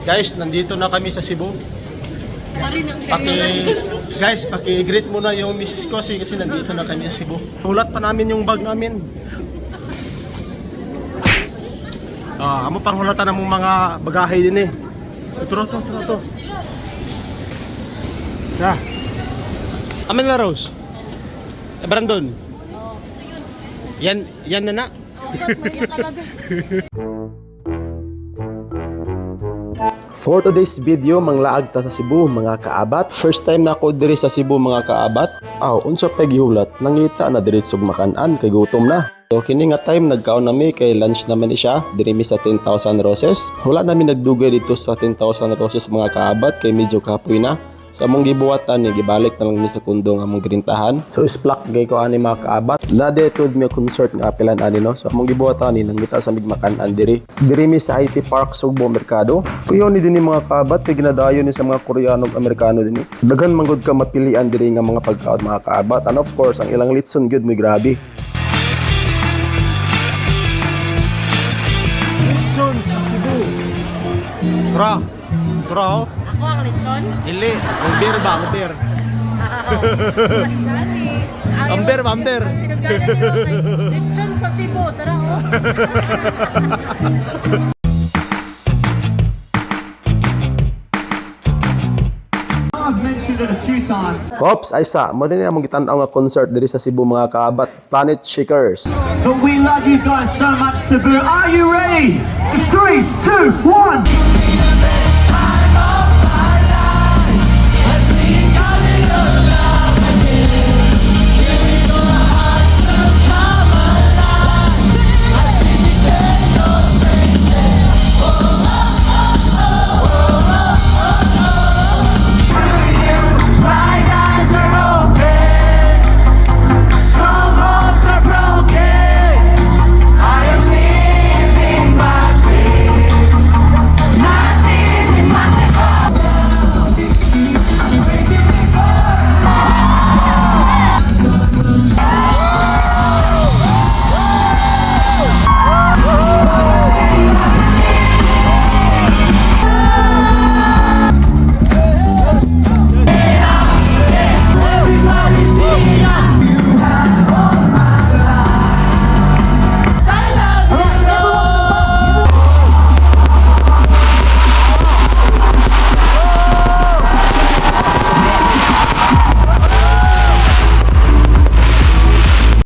Guys, nandito na kami sa Cebu. Guys, paki-greet muna yung Mrs. Kosi kasi nandito na kami sa Cebu. Hulat pa namin yung bag namin. Amo pang hulatan ng mga bagahe din eh. Ito. Ya. Amen na Rose. Brandon. Yan na na. For today's video, manglaag ta sa Cebu mga kaabat. First time na ako diri sa Cebu mga kaabat. Unsa pa gihulat, nangita na diri sug makanan kay gutom na. So kini nga time nagkaon nami kay lunch naman siya diri mi sa 10,000 Roses. Wala nami nagdugay dito sa 10,000 Roses mga kaabat kay medyo kapoy na. So among gibuhatan ni gibalik na lang mi sa kundo nga among girintahan. So isplak gay ko ani mga kaabat. Na detud mi concert nga apelan ani no. So among gibuhatan ni nangita sa migmakan-an diri. Diri mi sa IT Park Sugbo Merkado. Puyon ni dinhi mga kaabat kay ginadayon ni sa mga Koreano ug Amerikano dinhi. Daghan man gud ka mapilian diri nga mga pagkaon mga kaabat. And of course ang ilang litson gyud mo grabe. Litson sa Cebu. Tra oh. Ako ang lechon? Dili, amber ba? Amber. Amber. Ang sinugalan nyo kay lechon sa Cebu. Tara oh. I've mentioned it a few times. Pops, ay sa, mo din among gitan-aw nga concert diri sa Cebu mga kaabat, Planet Shakers. But we love you guys so much, Cebu. Are you ready? 3, 2, 1.